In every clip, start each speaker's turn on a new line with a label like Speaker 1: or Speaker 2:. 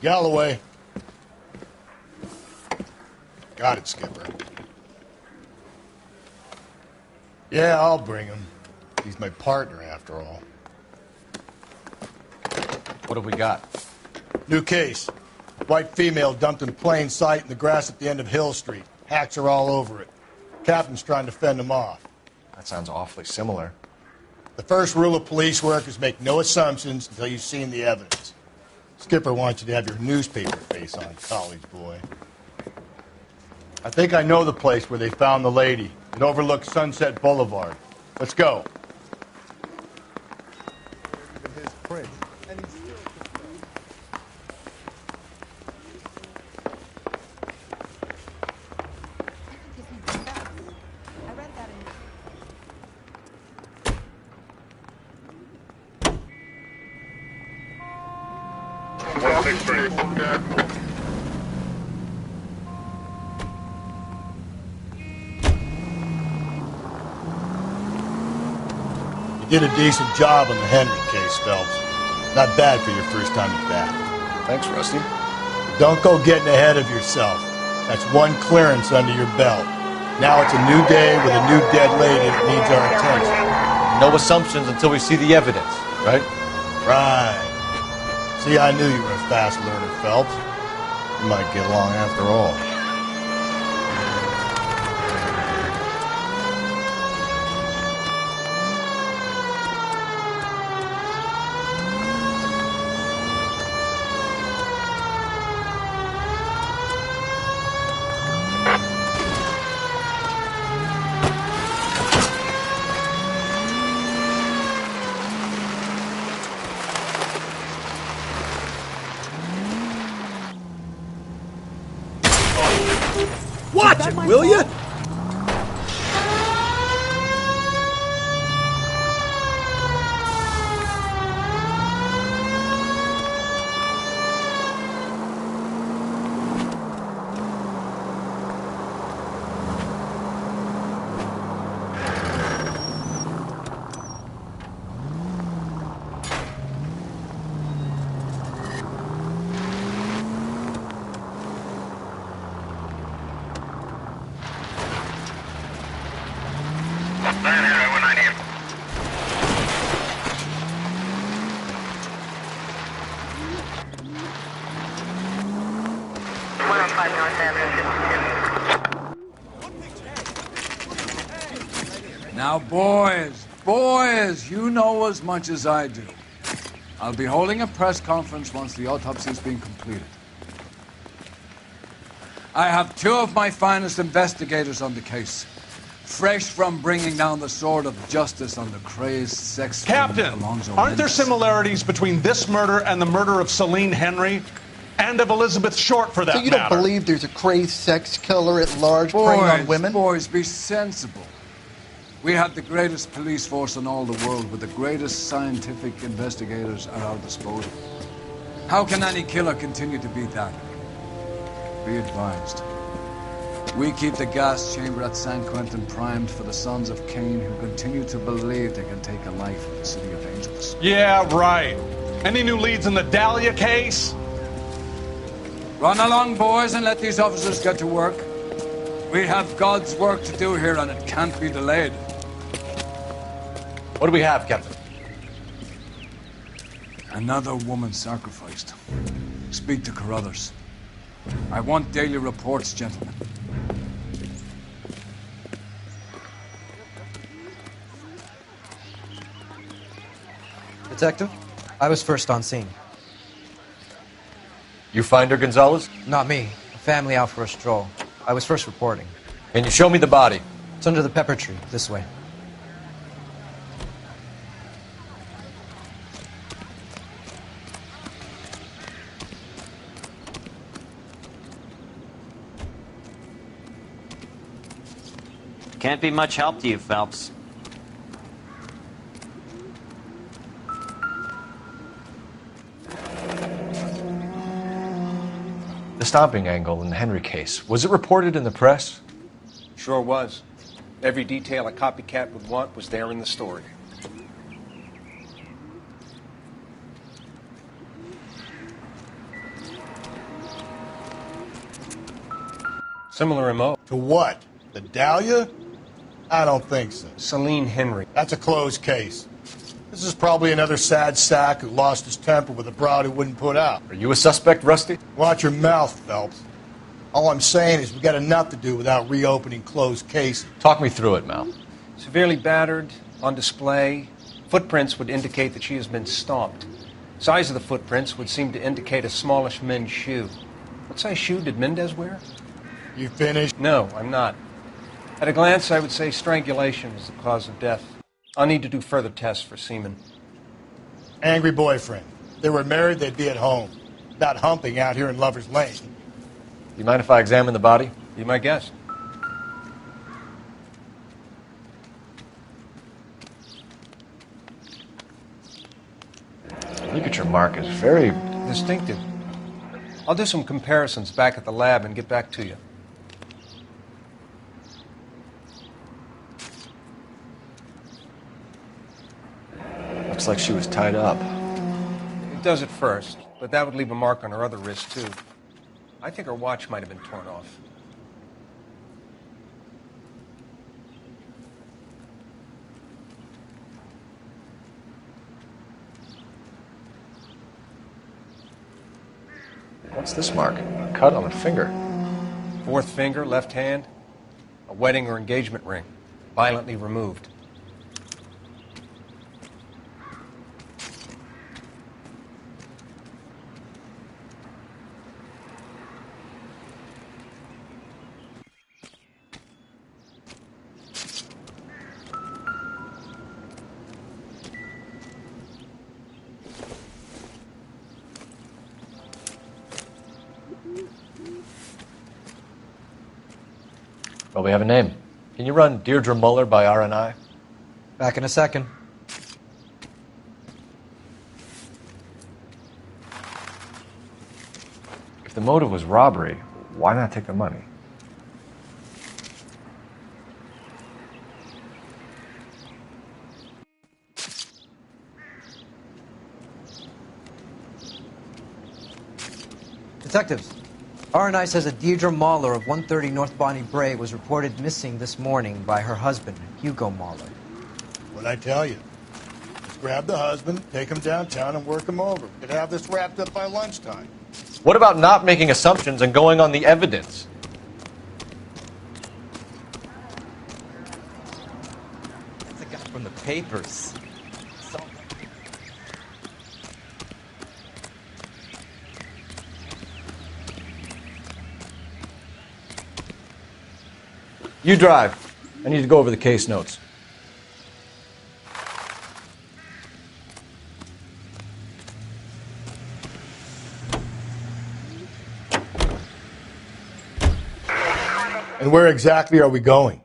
Speaker 1: Galloway. Got it, Skipper. Yeah, I'll bring him. He's my partner, after all.
Speaker 2: What have we got?
Speaker 1: New case. White female dumped in plain sight in the grass at the end of Hill Street. Hacks are all over it. Captain's trying to fend them off.
Speaker 2: That sounds awfully similar.
Speaker 1: The first rule of police work is make no assumptions until you've seen the evidence. Skipper wants you to have your newspaper face on, college boy. I think I know the place where they found the lady. It overlooks Sunset Boulevard. Let's go.
Speaker 3: His print.
Speaker 1: You did a decent job on the Henry case, Phelps. Not bad for your first time at bat.
Speaker 2: Thanks, Rusty.
Speaker 1: Don't go getting ahead of yourself. That's one clearance under your belt. Now it's a new day with a new dead lady that needs our attention.
Speaker 2: No assumptions until we see the evidence, right?
Speaker 1: Right. See, I knew you were a fast learner, Phelps. You might get along after all.
Speaker 4: Watch it, will you?
Speaker 5: Now, boys, you know as much as I do. I'll be holding a press conference once the autopsy's been completed. I have two of my finest investigators on the case, fresh from bringing down the sword of justice on the crazed sex...
Speaker 6: Captain, aren't there similarities between this murder and the murder of Celine Henry? And of Elizabeth Short, for that matter?
Speaker 3: So you don't believe there's a crazed sex killer at large preying on women?
Speaker 5: Boys, be sensible. We have the greatest police force in all the world with the greatest scientific investigators at our disposal. How can any killer continue to beat that? Be advised. We keep the gas chamber at San Quentin primed for the sons of Cain who continue to believe they can take a life in the City of Angels.
Speaker 6: Yeah, right. Any new leads in the Dahlia case?
Speaker 5: Run along, boys, and let these officers get to work. We have God's work to do here, and it can't be delayed.
Speaker 2: What do we have, Captain?
Speaker 5: Another woman sacrificed. Speak to Carruthers. I want daily reports, gentlemen.
Speaker 7: Detective, I was first on scene.
Speaker 2: You find her, Gonzalez?
Speaker 7: Not me. A family out for a stroll. I was first reporting.
Speaker 2: Can you show me the body?
Speaker 7: It's under the pepper tree, this way.
Speaker 8: Can't be much help to you, Phelps.
Speaker 2: The stomping angle in the Henry case, was it reported in the press?
Speaker 9: Sure was. Every detail a copycat would want was there in the story. Similar MO.
Speaker 1: To what? The Dahlia? I don't think so.
Speaker 9: Celine Henry.
Speaker 1: That's a closed case. This is probably another sad sack who lost his temper with a broad who wouldn't put out.
Speaker 2: Are you a suspect, Rusty?
Speaker 1: Watch your mouth, Phelps. All I'm saying is we got enough to do without reopening closed cases.
Speaker 2: Talk me through it, Mal.
Speaker 9: Severely battered, on display. Footprints would indicate that she has been stomped. Size of the footprints would seem to indicate a smallish men's shoe. What size shoe did Mendez wear?
Speaker 1: You finished?
Speaker 9: No, I'm not. At a glance, I would say strangulation is the cause of death. I'll need to do further tests for semen.
Speaker 1: Angry boyfriend. If they were married, they'd be at home. Not humping out here in Lover's Lane.
Speaker 2: You mind if I examine the body?
Speaker 9: Be my guest.
Speaker 2: Ligature mark is very
Speaker 9: Distinctive. I'll do some comparisons back at the lab and get back to you.
Speaker 2: Looks like she was tied up.
Speaker 9: It does at first, but that would leave a mark on her other wrist, too. I think her watch might have been torn off.
Speaker 2: What's this mark? A cut on a finger.
Speaker 9: Fourth finger, left hand. A wedding or engagement ring. Violently removed.
Speaker 2: Well, we have a name. Can you run Deirdre Muller by RNI?
Speaker 7: Back in a second.
Speaker 2: If the motive was robbery, why not take the money?
Speaker 7: Detectives, RNI says that Deirdre Mahler of 130 North Bonnie Bray was reported missing this morning by her husband, Hugo Mahler.
Speaker 1: What'd I tell you? Just grab the husband, take him downtown, and work him over. We could have this wrapped up by lunchtime.
Speaker 2: What about not making assumptions and going on the evidence?
Speaker 7: That's a guy from the papers.
Speaker 2: You drive. I need to go over the case notes.
Speaker 1: And where exactly are we going?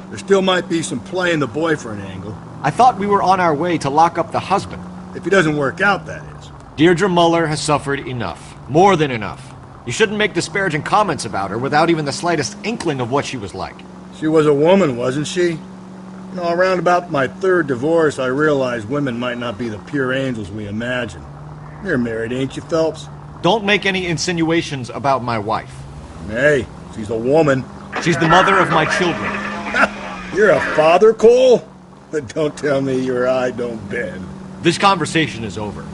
Speaker 1: There still might be some play in the boyfriend angle.
Speaker 10: I thought we were on our way to lock up the husband.
Speaker 1: If he doesn't work out, that is.
Speaker 10: Deirdre Muller has suffered enough. More than enough. You shouldn't make disparaging comments about her without even the slightest inkling of what she was like.
Speaker 1: She was a woman, wasn't she? You know, around about my third divorce, I realized women might not be the pure angels we imagine. You're married, ain't you, Phelps?
Speaker 10: Don't make any insinuations about my wife.
Speaker 1: Hey, she's a woman.
Speaker 10: She's the mother of my children.
Speaker 1: You're a father, Cole? But don't tell me your eye don't bend.
Speaker 10: This conversation is over.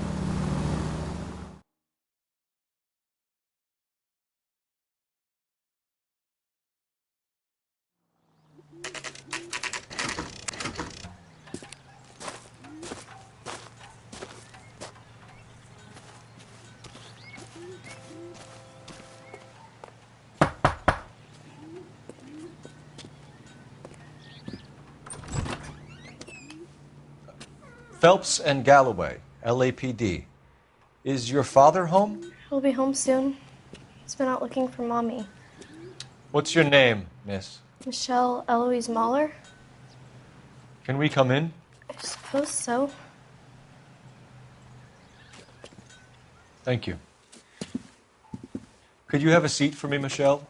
Speaker 2: Phelps and Galloway, LAPD. Is your father home?
Speaker 11: He'll be home soon. He's been out looking for Mommy.
Speaker 2: What's your name, miss?
Speaker 11: Michelle Eloise Mahler?
Speaker 2: Can we come in?
Speaker 11: I suppose so.
Speaker 2: Thank you. Could you have a seat for me, Michelle?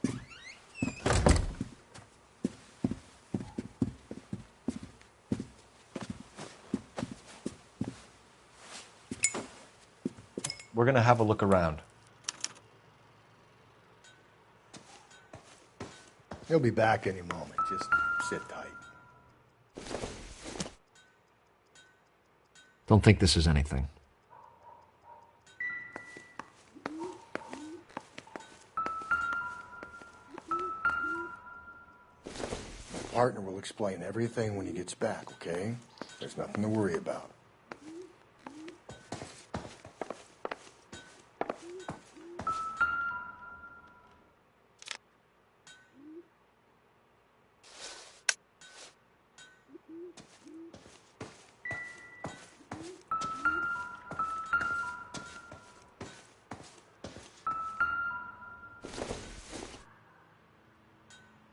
Speaker 2: We're going to have a look around.
Speaker 1: He'll be back any moment. Just sit tight.
Speaker 10: Don't think this is anything.
Speaker 1: My partner will explain everything when he gets back, okay? There's nothing to worry about.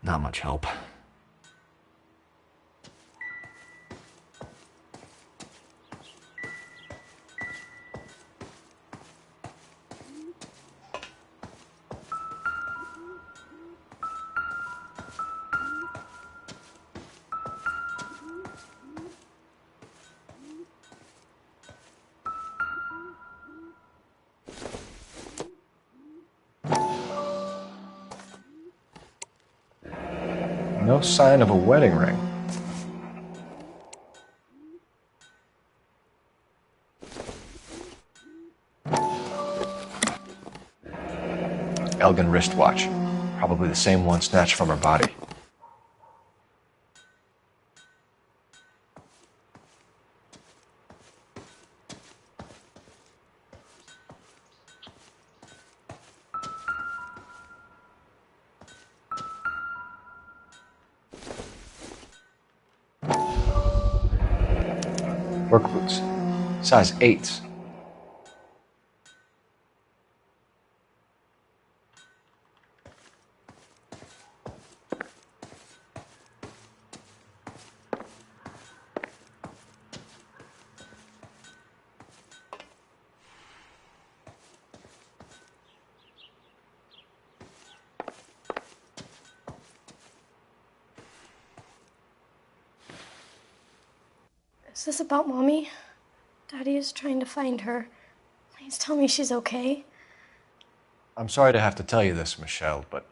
Speaker 10: Not much help.
Speaker 2: No sign of a wedding ring. Elgin wristwatch. Probably the same one snatched from her body. Work boots. Size 8s.
Speaker 11: Is this about Mommy? Daddy is trying to find her. Please tell me she's okay.
Speaker 2: I'm sorry to have to tell you this, Michelle, but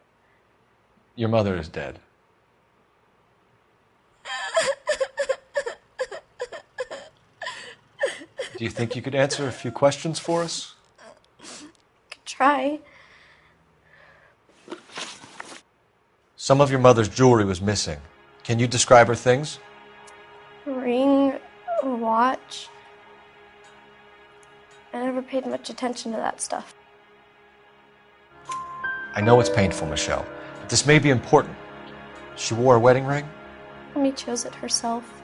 Speaker 2: your mother is dead. Do you think you could answer a few questions for us?
Speaker 11: Could try.
Speaker 2: Some of your mother's jewelry was missing. Can you describe her things?
Speaker 11: A ring, a watch. I never paid much attention to that stuff.
Speaker 2: I know it's painful, Michelle, but this may be important. She wore a wedding ring?
Speaker 11: Mommy chose it herself.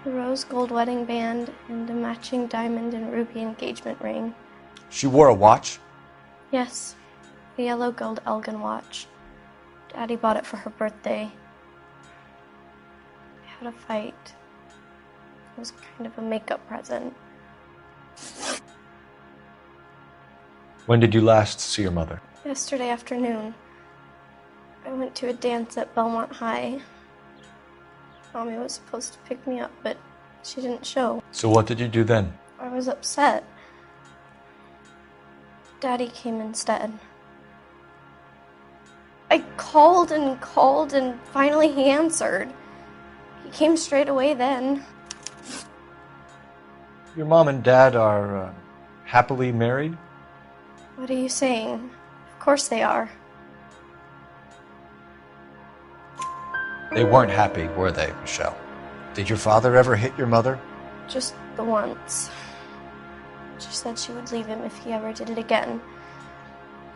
Speaker 11: A rose gold wedding band and a matching diamond and ruby engagement ring.
Speaker 2: She wore a watch?
Speaker 11: Yes, a yellow gold Elgin watch. Daddy bought it for her birthday. We had a fight. It was kind of a makeup present.
Speaker 2: When did you last see your mother?
Speaker 11: Yesterday afternoon. I went to a dance at Belmont High. Mommy was supposed to pick me up, but she didn't show.
Speaker 2: So what did you do then?
Speaker 11: I was upset. Daddy came instead. I called and finally he answered. He came straight away then.
Speaker 2: Your mom and dad are happily married?
Speaker 11: What are you saying? Of course they are.
Speaker 2: They weren't happy, were they, Michelle? Did your father ever hit your mother?
Speaker 11: Just the once. She said she would leave him if he ever did it again.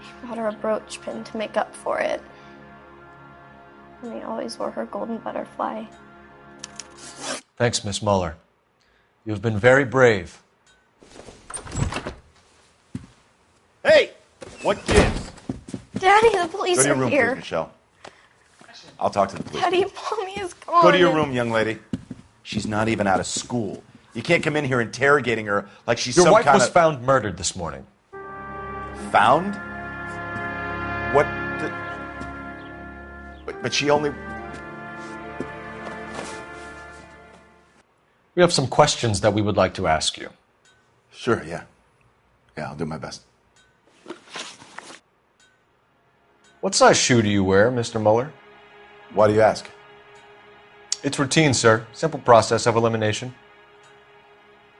Speaker 11: He bought her a brooch pin to make up for it. And he always wore her golden butterfly.
Speaker 2: Thanks, Miss Muller. You've been very brave.
Speaker 12: Hey! What gives?
Speaker 11: Daddy, the police
Speaker 12: Go to your
Speaker 11: are
Speaker 12: room,
Speaker 11: here.
Speaker 12: please, Michelle. I'll talk to the police.
Speaker 11: Daddy, Mommy is gone.
Speaker 12: Go to your room, young lady. She's not even out of school. You can't come in here interrogating her like she's
Speaker 10: Your
Speaker 12: some
Speaker 10: wife
Speaker 12: kind
Speaker 10: was
Speaker 12: of...
Speaker 10: found murdered this morning.
Speaker 12: Found? What the... But she only...
Speaker 10: We have some questions that we would like to ask you.
Speaker 12: Sure, yeah. Yeah, I'll do my best.
Speaker 10: What size shoe do you wear, Mr. Mueller?
Speaker 12: Why do you ask?
Speaker 10: It's routine, sir. Simple process of elimination.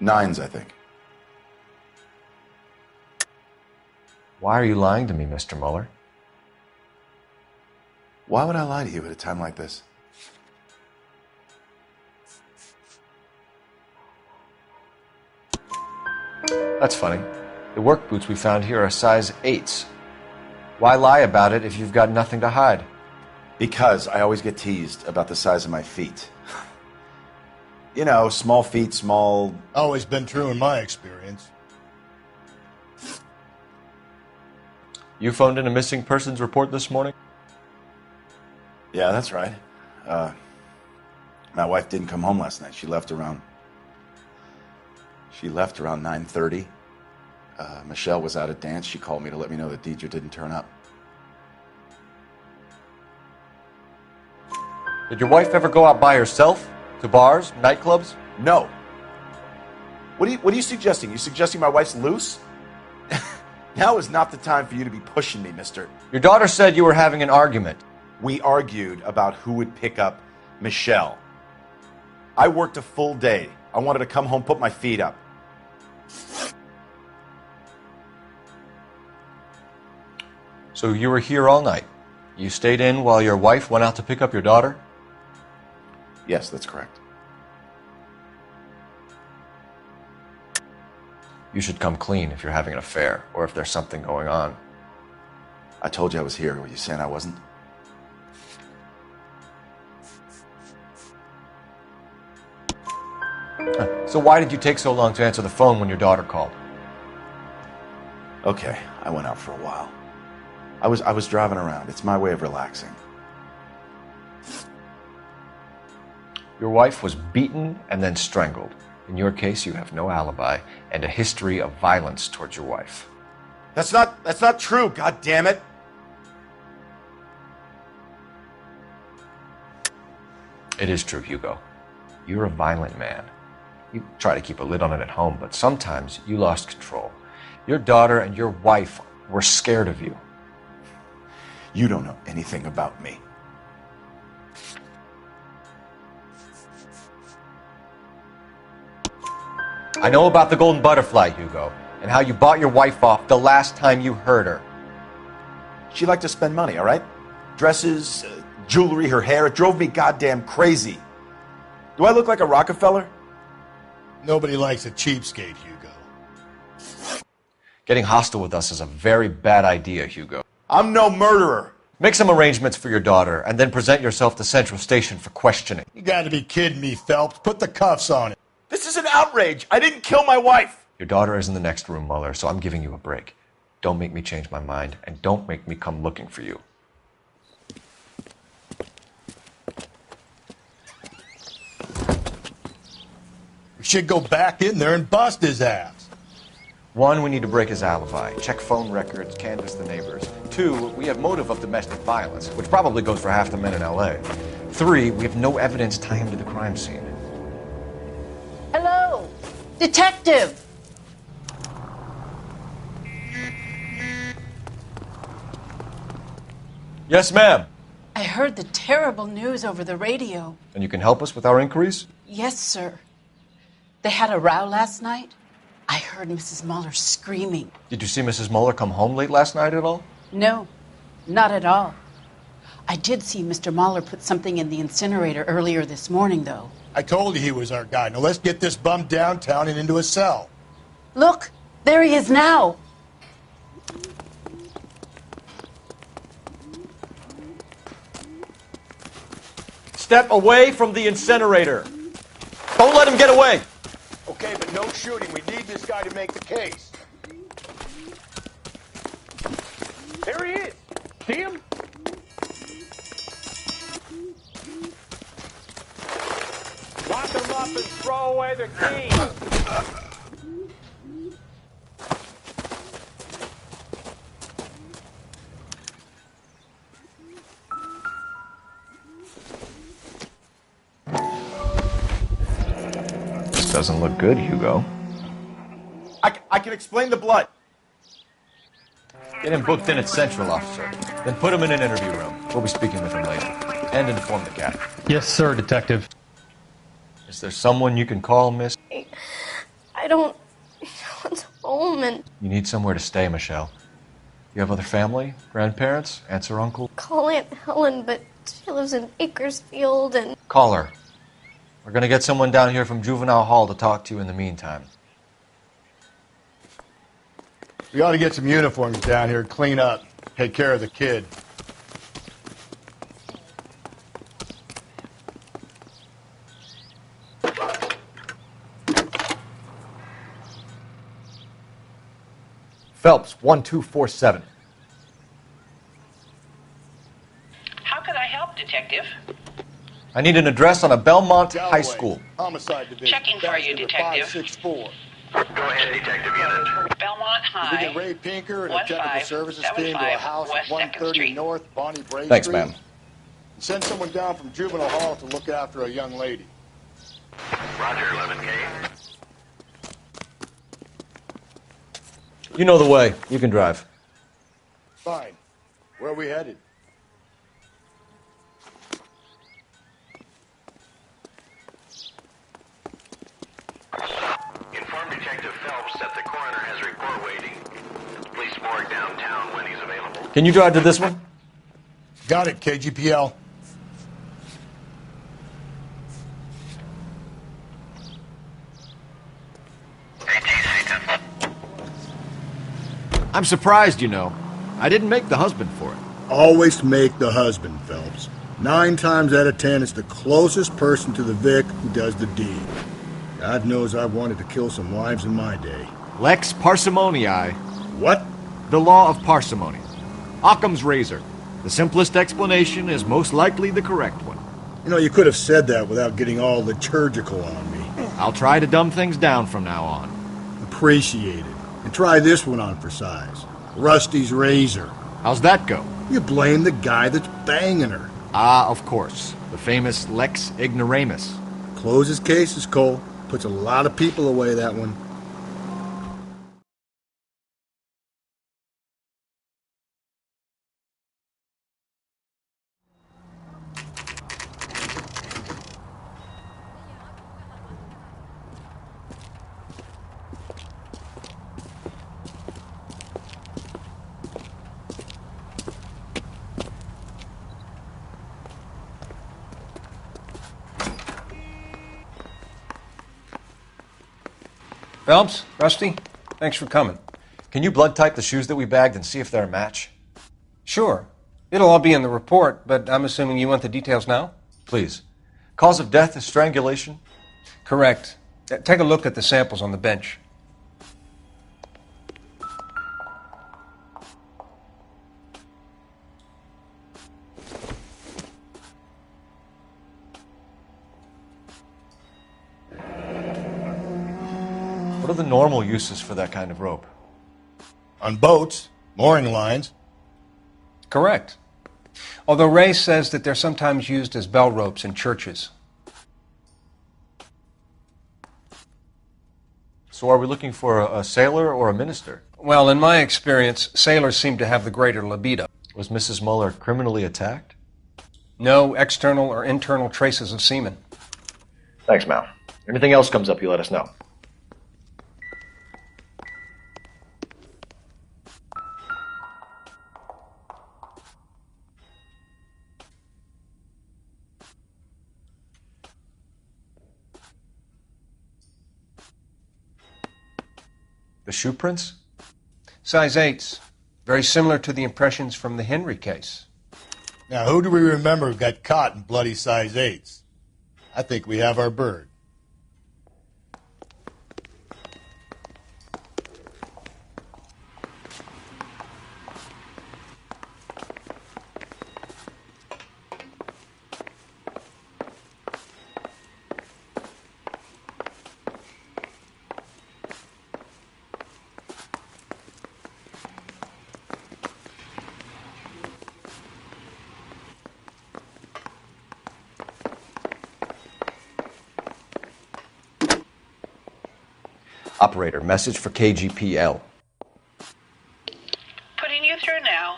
Speaker 12: 9s, I think.
Speaker 10: Why are you lying to me, Mr. Mueller?
Speaker 12: Why would I lie to you at a time like this?
Speaker 10: That's funny. The work boots we found here are size 8s. Why lie about it if you've got nothing to hide?
Speaker 12: Because I always get teased about the size of my feet. You know, small feet, small...
Speaker 1: Always been true in my experience.
Speaker 10: You phoned in a missing persons report this morning?
Speaker 12: Yeah, that's right. My wife didn't come home last night. She left around 9:30. Michelle was out at dance. She called me to let me know that Deidre didn't turn up.
Speaker 10: Did your wife ever go out by herself? To bars, nightclubs?
Speaker 12: No. What are you suggesting? You suggesting my wife's loose? Now is not the time for you to be pushing me, mister.
Speaker 10: Your daughter said you were having an argument.
Speaker 12: We argued about who would pick up Michelle. I worked a full day. I wanted to come home, put my feet up.
Speaker 10: So you were here all night. You stayed in while your wife went out to pick up your daughter?
Speaker 12: Yes, that's correct.
Speaker 10: You should come clean if you're having an affair or if there's something going on.
Speaker 12: I told you I was here. Were you saying I wasn't?
Speaker 10: So why did you take so long to answer the phone when your daughter called?
Speaker 12: Okay, I went out for a while. I was driving around. It's my way of relaxing.
Speaker 10: Your wife was beaten and then strangled. In your case, you have no alibi and a history of violence towards your wife.
Speaker 12: That's not true, God damn it.
Speaker 10: It is true, Hugo. You're a violent man. You try to keep a lid on it at home, but sometimes you lost control. Your daughter and your wife were scared of you.
Speaker 12: You don't know anything about me.
Speaker 10: I know about the golden butterfly, Hugo, and how you bought your wife off the last time you heard her.
Speaker 12: She liked to spend money, all right? Dresses, jewelry, her hair. It drove me goddamn crazy. Do I look like a Rockefeller?
Speaker 1: Nobody likes a cheapskate, Hugo.
Speaker 10: Getting hostile with us is a very bad idea, Hugo.
Speaker 12: I'm no murderer.
Speaker 10: Make some arrangements for your daughter, and then present yourself to Central Station for questioning.
Speaker 1: You gotta be kidding me, Phelps. Put the cuffs on it.
Speaker 12: This is an outrage. I didn't kill my wife.
Speaker 10: Your daughter is in the next room, Mueller, so I'm giving you a break. Don't make me change my mind, and don't make me come looking for you.
Speaker 1: We should go back in there and bust his ass.
Speaker 10: 1, we need to break his alibi, check phone records, canvass the neighbors. 2, we have motive of domestic violence, which probably goes for half the men in LA. 3, we have no evidence tying him to the crime scene.
Speaker 13: Hello, detective.
Speaker 10: Yes, ma'am.
Speaker 13: I heard the terrible news over the radio.
Speaker 10: And you can help us with our inquiries?
Speaker 13: Yes, sir. They had a row last night. I heard Mrs. Mueller screaming.
Speaker 10: Did you see Mrs. Mueller come home late last night at all?
Speaker 13: No, not at all. I did see Mr. Mueller put something in the incinerator earlier this morning, though.
Speaker 1: I told you he was our guy. Now let's get this bum downtown and into a cell.
Speaker 13: Look, there he is now.
Speaker 10: Step away from the incinerator. Don't let him get away.
Speaker 1: Okay, but no shooting. We need this guy to make the case.
Speaker 6: There he is. See him?
Speaker 14: up and throw away the key.
Speaker 10: This doesn't look good, Hugo.
Speaker 12: I can explain the blood.
Speaker 10: Get him booked in at Central, officer. Then put him in an interview room. We'll be speaking with him later. And inform the cat.
Speaker 9: Yes, sir, Detective.
Speaker 10: Is there someone you can call, miss?
Speaker 11: I don't want home and
Speaker 10: You need somewhere to stay, Michelle. You have other family? Grandparents? Aunts or uncle?
Speaker 11: call Aunt Helen, but she lives in Bakersfield and
Speaker 10: Call her. We're gonna get someone down here from Juvenile Hall to talk to you in the meantime.
Speaker 1: We ought to get some uniforms down here, clean up, take care of the kid.
Speaker 10: Phelps, 1247.
Speaker 15: How can I help, Detective?
Speaker 10: I need an address on a Belmont
Speaker 1: Galloway,
Speaker 10: High School.
Speaker 1: Homicide Division.
Speaker 15: Checking for you, Detective.
Speaker 1: 564.
Speaker 15: Go ahead, Detective Unit. Belmont High.
Speaker 1: We get Ray Pinker and a technical services team to a house at
Speaker 15: West
Speaker 1: 130
Speaker 15: Street.
Speaker 1: North Bonnie Bray
Speaker 10: Thanks,
Speaker 1: Street.
Speaker 10: ma'am.
Speaker 1: And send someone down from Juvenile Hall to look after a young lady.
Speaker 15: Roger, 11K.
Speaker 10: You know the way. You can drive.
Speaker 1: Fine. Where are we headed?
Speaker 15: Inform Detective Phelps that the coroner has a report waiting. Police morgue downtown when he's available.
Speaker 10: Can you drive to this one?
Speaker 1: Got it, KGPL.
Speaker 10: I'm surprised, you know. I didn't make the husband for it.
Speaker 1: Always make the husband, Phelps. 9 times out of 10, it's the closest person to the Vic who does the deed. God knows I've wanted to kill some wives in my day.
Speaker 10: Lex parsimoniae.
Speaker 1: What?
Speaker 10: The law of parsimony. Occam's razor. The simplest explanation is most likely the correct one.
Speaker 1: You know, you could have said that without getting all liturgical on me.
Speaker 10: I'll try to dumb things down from now on.
Speaker 1: Appreciate it. And try this one on for size. Rusty's razor.
Speaker 10: How's that go?
Speaker 1: You blame the guy that's banging her.
Speaker 10: Ah, of course. The famous Lex ignoramus.
Speaker 1: Closes cases, Cole. Puts a lot of people away, that one.
Speaker 9: Phelps, Rusty, thanks for coming.
Speaker 10: Can you blood type the shoes that we bagged and see if they're a match?
Speaker 9: Sure. It'll all be in the report, but I'm assuming you want the details now?
Speaker 10: Please. Cause of death is strangulation?
Speaker 9: Correct. Take a look at the samples on the bench.
Speaker 10: What are the normal uses for that kind of rope?
Speaker 1: On boats, mooring lines.
Speaker 9: Correct. Although Ray says that they're sometimes used as bell ropes in churches.
Speaker 10: So are we looking for a sailor or a minister?
Speaker 9: Well, in my experience, sailors seem to have the greater libido.
Speaker 10: Was Mrs. Muller criminally attacked?
Speaker 9: No external or internal traces of semen.
Speaker 10: Thanks, Mal. Anything else comes up, you let us know. The shoe prints?
Speaker 9: Size 8s. Very similar to the impressions from the Henry case.
Speaker 1: Now, who do we remember got caught in bloody size 8s? I think we have our bird.
Speaker 10: Operator, message for KGPL.
Speaker 16: Putting you through now.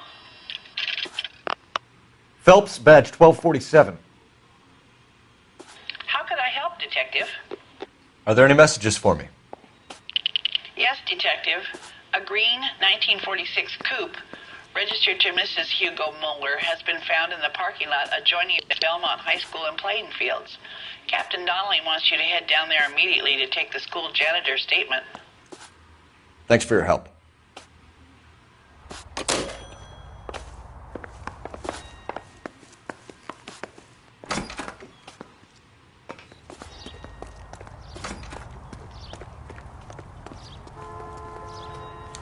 Speaker 10: Phelps, badge 1247.
Speaker 16: How could I help, Detective?
Speaker 10: Are there any messages for me?
Speaker 16: Yes, Detective. A green 1946 coupe, registered to Mrs. Hugo Muller, has been found in the parking lot adjoining the Belmont High School and playing fields. Captain Donnelly wants you to head down there immediately to take the school janitor's statement.
Speaker 10: Thanks for your help.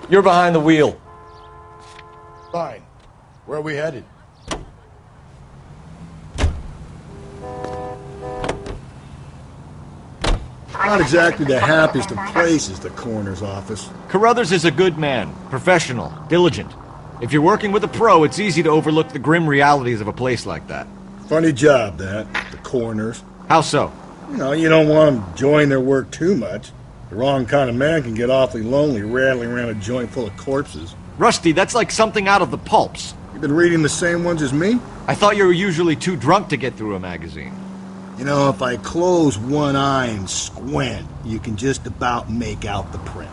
Speaker 10: You're behind the wheel.
Speaker 1: Fine. Where are we headed?
Speaker 17: Not exactly the happiest of places, the coroner's office.
Speaker 10: Carruthers is a good man, professional, diligent. If you're working with a pro, it's easy to overlook the grim realities of a place like that.
Speaker 17: Funny job, that, the coroner's.
Speaker 10: How so?
Speaker 17: You don't want them enjoying their work too much. The wrong kind of man can get awfully lonely rattling around a joint full of corpses.
Speaker 10: Rusty, that's like something out of the pulps.
Speaker 17: You've been reading the same ones as me?
Speaker 10: I thought you were usually too drunk to get through a magazine.
Speaker 17: If I close one eye and squint, you can just about make out the print.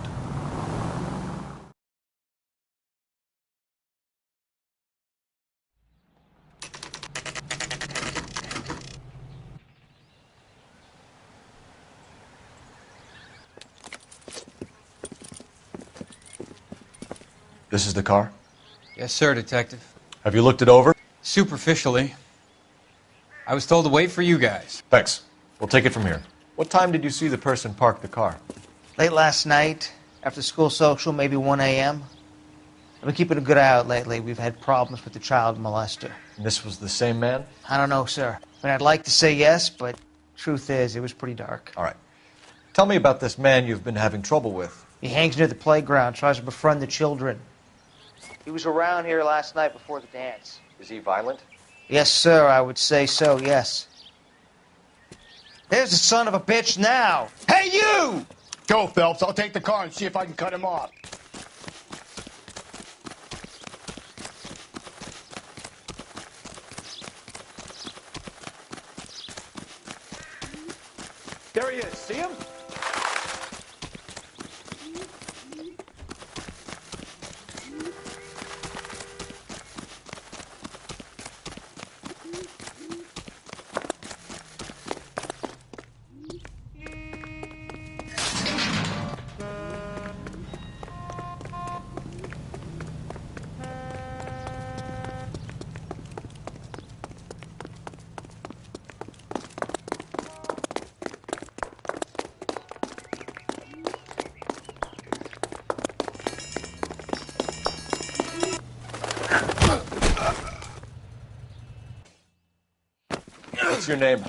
Speaker 10: This is the car?
Speaker 7: Yes, sir, Detective.
Speaker 10: Have you looked it over?
Speaker 7: Superficially. I was told to wait for you guys.
Speaker 10: Thanks. We'll take it from here. What time did you see the person park the car?
Speaker 3: Late last night, after school social, maybe 1 a.m. I've been keeping a good eye out lately. We've had problems with the child molester.
Speaker 10: And this was the same man?
Speaker 3: I don't know, sir. I'd like to say yes, but truth is, it was pretty dark.
Speaker 10: All right. Tell me about this man you've been having trouble with.
Speaker 3: He hangs near the playground, tries to befriend the children. He was around here last night before the dance.
Speaker 10: Is he violent?
Speaker 3: Yes, sir, I would say so, yes. There's the son of a bitch now. Hey, you!
Speaker 1: Go, Phelps. I'll take the car and see if I can cut him off.
Speaker 4: There he is. See him?
Speaker 10: What's your name?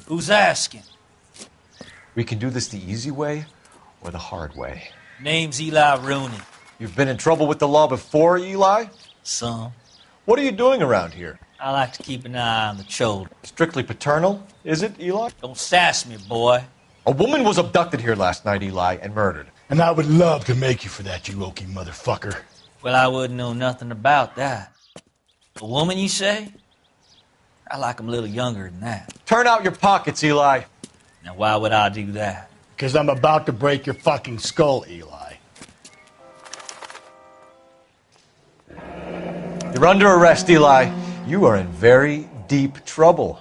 Speaker 18: Who's asking?
Speaker 10: We can do this the easy way or the hard way.
Speaker 18: Name's Eli Rooney.
Speaker 10: You've been in trouble with the law before, Eli?
Speaker 18: Some.
Speaker 10: What are you doing around here?
Speaker 18: I like to keep an eye on the children.
Speaker 10: Strictly paternal, is it, Eli?
Speaker 18: Don't sass me, boy.
Speaker 10: A woman was abducted here last night, Eli, and murdered.
Speaker 1: And I would love to make you for that, you oaky motherfucker.
Speaker 18: Well, I wouldn't know nothing about that. A woman, you say? I like 'em a little younger than that.
Speaker 10: Turn out your pockets, Eli.
Speaker 18: Now, why would I do that?
Speaker 1: Because I'm about to break your fucking skull, Eli.
Speaker 10: You're under arrest, Eli. You are in very deep trouble.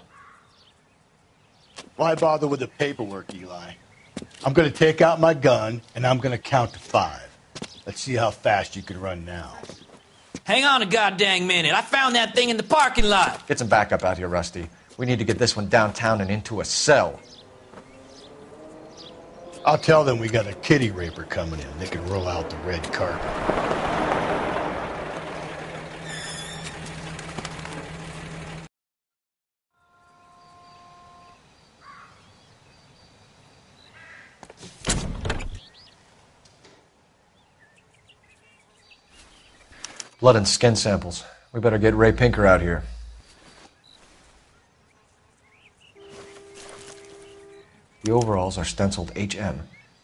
Speaker 1: Why bother with the paperwork, Eli? I'm going to take out my gun, and I'm going to count to 5. Let's see how fast you can run now.
Speaker 18: Hang on a goddamn minute. I found that thing in the parking lot.
Speaker 10: Get some backup out here, Rusty. We need to get this one downtown and into a cell.
Speaker 1: I'll tell them we got a kitty raper coming in. They can roll out the red carpet.
Speaker 10: Blood and skin samples. We better get Ray Pinker out here. The overalls are stenciled HM.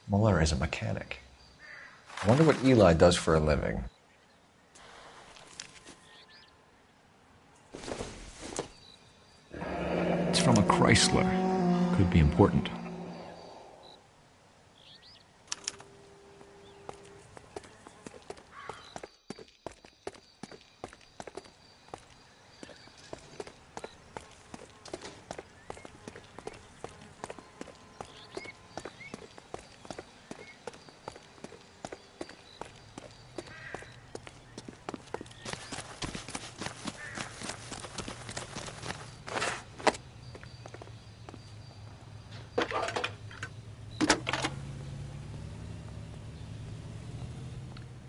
Speaker 10: Muller is a mechanic. I wonder what Eli does for a living.
Speaker 19: It's from a Chrysler. Could be important.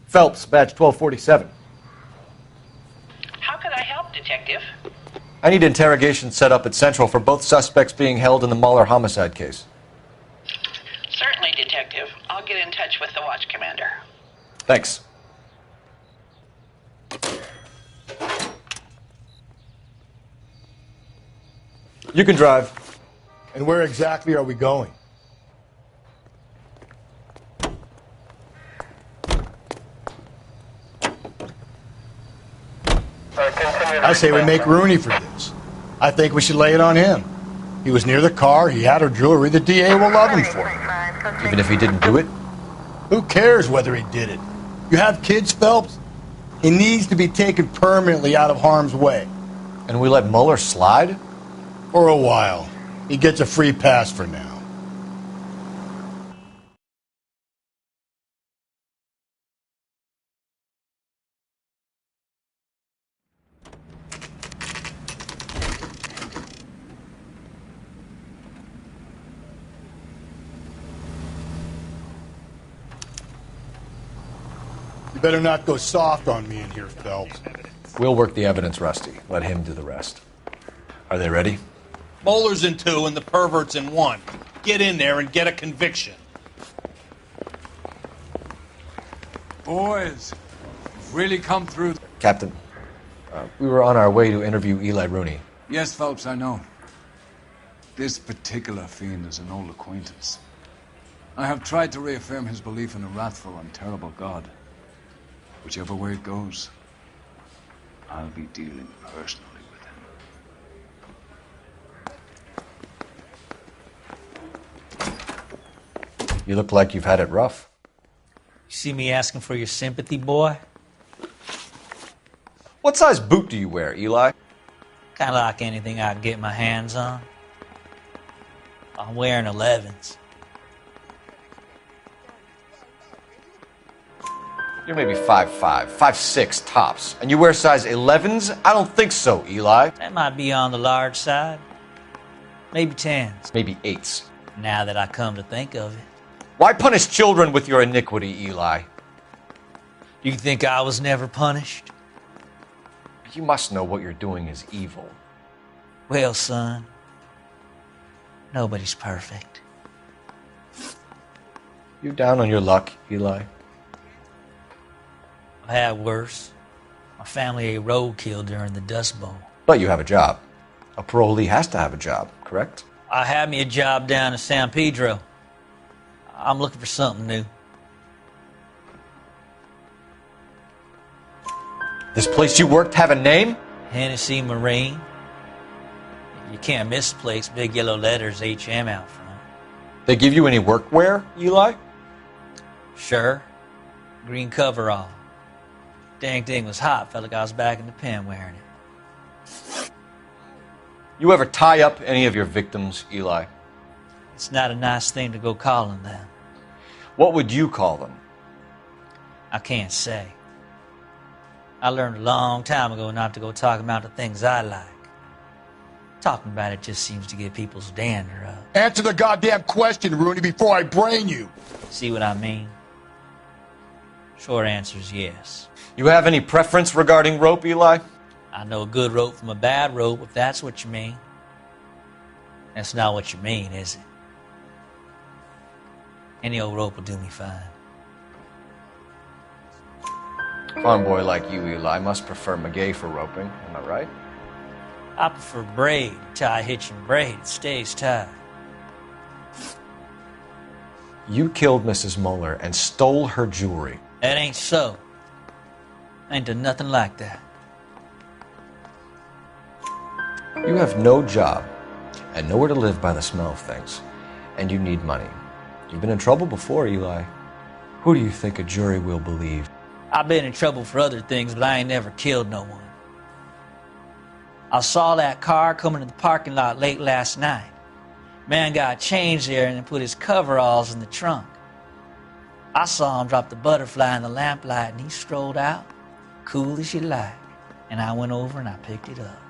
Speaker 10: Phelps, badge 1247.
Speaker 16: How could I help, Detective?
Speaker 10: I need interrogation set up at Central for both suspects being held in the Muller homicide case.
Speaker 16: Certainly, Detective. I'll get in touch with the watch commander.
Speaker 10: Thanks. You can drive.
Speaker 1: And where exactly are we going? I say we make Rooney for this. I think we should lay it on him. He was near the car, he had her jewelry, the DA will love him for it.
Speaker 10: Even if he didn't do it?
Speaker 1: Who cares whether he did it? You have kids, Phelps? He needs to be taken permanently out of harm's way.
Speaker 10: And we let Muller slide?
Speaker 1: For a while. He gets a free pass for now. You better not go soft on me in here, Phelps.
Speaker 10: We'll work the evidence, Rusty. Let him do the rest. Are they ready?
Speaker 6: Bowler's in 2 and the pervert's in 1. Get in there and get a conviction.
Speaker 5: Boys, you've really come through.
Speaker 10: Captain, we were on our way to interview Eli Rooney.
Speaker 5: Yes, Phelps, I know. This particular fiend is an old acquaintance. I have tried to reaffirm his belief in a wrathful and terrible God. Whichever way it goes, I'll be dealing personally with him.
Speaker 10: You look like you've had it rough.
Speaker 18: You see me asking for your sympathy, boy?
Speaker 10: What size boot do you wear, Eli?
Speaker 18: Kind of like anything I can get my hands on. I'm wearing 11s.
Speaker 10: You're maybe 5'5", 5'6", tops. And you wear size 11s? I don't think so, Eli.
Speaker 18: That might be on the large side. Maybe 10s.
Speaker 10: Maybe 8s.
Speaker 18: Now that I come to think of it.
Speaker 10: Why punish children with your iniquity, Eli?
Speaker 18: You think I was never punished?
Speaker 10: You must know what you're doing is evil.
Speaker 18: Well, son, nobody's perfect.
Speaker 10: You down on your luck, Eli?
Speaker 18: I've had worse. My family ate roadkill during the Dust Bowl.
Speaker 10: But you have a job. A parolee has to have a job, correct?
Speaker 18: I had me a job down in San Pedro. I'm looking for something new.
Speaker 10: This place you worked have a name?
Speaker 18: Hennessy Marine. You can't miss the place. Big yellow letters, HM out front.
Speaker 10: They give you any workwear, Eli?
Speaker 18: Sure. Green coverall. Dang thing was hot. Felt like I was back in the pen wearing it.
Speaker 10: You ever tie up any of your victims, Eli?
Speaker 18: It's not a nice thing to go calling them.
Speaker 10: What would you call them?
Speaker 18: I can't say. I learned a long time ago not to go talking about the things I like. Talking about it just seems to get people's dander up.
Speaker 1: Answer the goddamn question, Rooney, before I brain you.
Speaker 18: See what I mean? Short answer is yes.
Speaker 10: You have any preference regarding rope, Eli?
Speaker 18: I know a good rope from a bad rope, if that's what you mean. That's not what you mean, is it? Any old rope will do me fine.
Speaker 10: Farm boy like you, Eli, must prefer McGay for roping. Am I right?
Speaker 18: I prefer braid. Tie, hitch, and braid. It stays tied.
Speaker 10: You killed Mrs. Muller and stole her jewelry.
Speaker 18: That ain't so. I ain't done nothing like that.
Speaker 10: You have no job and nowhere to live by the smell of things, and you need money. You've been in trouble before, Eli. Who do you think a jury will believe?
Speaker 18: I've been in trouble for other things, but I ain't never killed no one. I saw that car coming to the parking lot late last night. Man got changed there and then put his coveralls in the trunk. I saw him drop the butterfly in the lamplight and he strolled out, cool as you like. And I went over and I picked it up.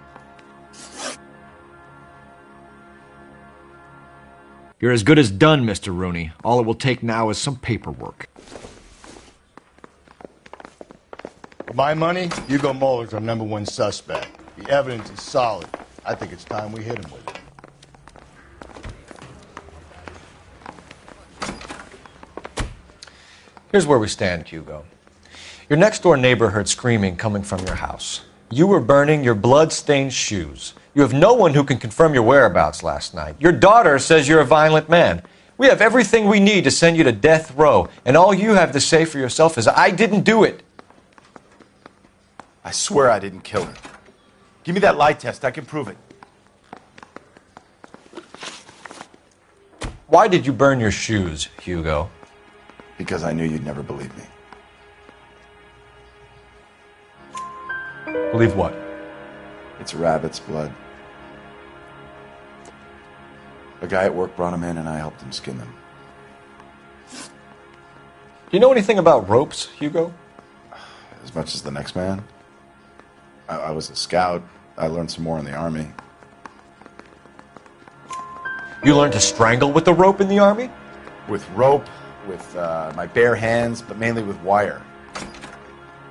Speaker 19: You're as good as done, Mr. Rooney. All it will take now is some paperwork.
Speaker 1: For my money, Hugo Muller's our #1 suspect. The evidence is solid. I think it's time we hit him with it.
Speaker 10: Here's where we stand, Hugo. Your next-door neighbor heard screaming coming from your house. You were burning your blood-stained shoes. You have no one who can confirm your whereabouts last night. Your daughter says you're a violent man. We have everything we need to send you to death row, and all you have to say for yourself is, I didn't do it.
Speaker 12: I swear I didn't kill her. Give me that lie test. I can prove it.
Speaker 10: Why did you burn your shoes, Hugo?
Speaker 12: Because I knew you'd never believe me.
Speaker 10: Believe what?
Speaker 12: It's a rabbit's blood. A guy at work brought him in and I helped him skin them.
Speaker 10: Do you know anything about ropes, Hugo?
Speaker 12: As much as the next man. I was a scout. I learned some more in the Army.
Speaker 10: You learned to strangle with the rope in the Army?
Speaker 12: With rope, with my bare hands, but mainly with wire.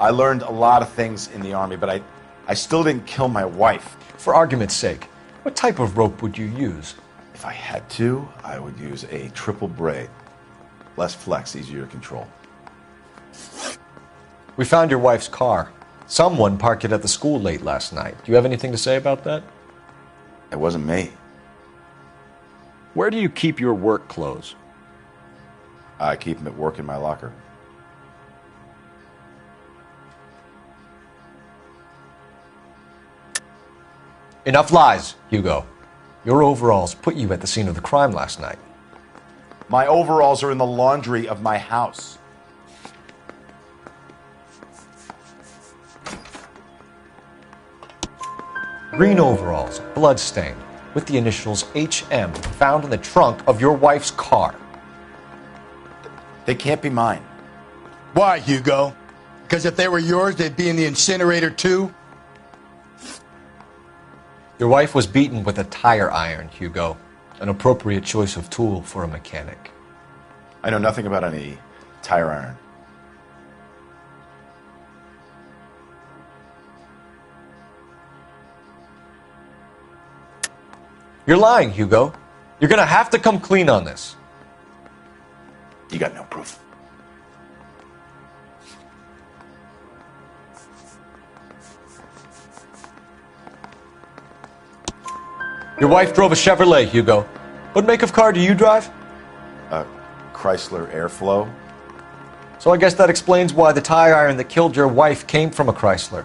Speaker 12: I learned a lot of things in the Army, but I still didn't kill my wife.
Speaker 10: For argument's sake, what type of rope would you use?
Speaker 12: If I had to, I would use a triple braid. Less flex, easier to control.
Speaker 10: We found your wife's car. Someone parked it at the school late last night. Do you have anything to say about that?
Speaker 12: It wasn't me.
Speaker 19: Where do you keep your work clothes?
Speaker 12: I keep them at work in my locker.
Speaker 10: Enough lies, Hugo. Your overalls put you at the scene of the crime last night.
Speaker 12: My overalls are in the laundry of my house.
Speaker 10: Green overalls, bloodstained, with the initials HM found in the trunk of your wife's car.
Speaker 12: They can't be mine.
Speaker 1: Why, Hugo? Because if they were yours, they'd be in the incinerator too?
Speaker 10: Your wife was beaten with a tire iron, Hugo. An appropriate choice of tool for a mechanic.
Speaker 12: I know nothing about any tire iron.
Speaker 10: You're lying, Hugo. You're gonna have to come clean on this.
Speaker 12: You got no proof.
Speaker 10: Your wife drove a Chevrolet, Hugo. What make of car do you drive?
Speaker 12: A Chrysler Airflow.
Speaker 10: So I guess that explains why the tire iron that killed your wife came from a Chrysler.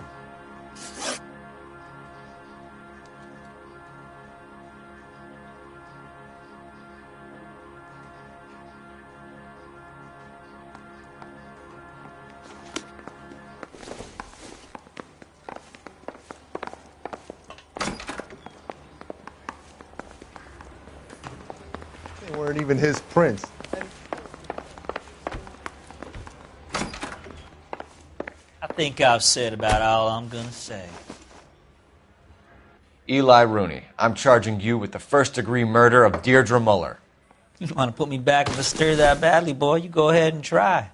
Speaker 17: They weren't even his prints.
Speaker 18: I think I've said about all I'm gonna say.
Speaker 10: Eli Rooney, I'm charging you with the first-degree murder of Deirdre Muller.
Speaker 18: You want to put me back in the stir that badly, boy? You go ahead and try.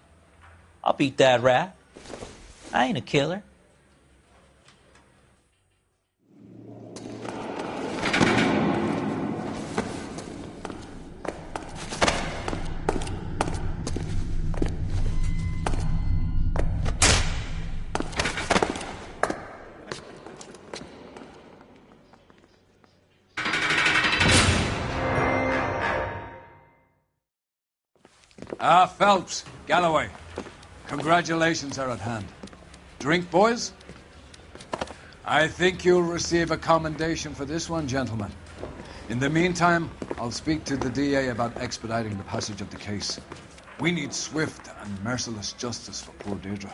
Speaker 18: I'll beat that rap. I ain't a killer.
Speaker 5: Phelps, Galloway, congratulations are at hand. Drink, boys? I think you'll receive a commendation for this one, gentlemen. In the meantime, I'll speak to the DA about expediting the passage of the case. We need swift and merciless justice for poor Deirdre.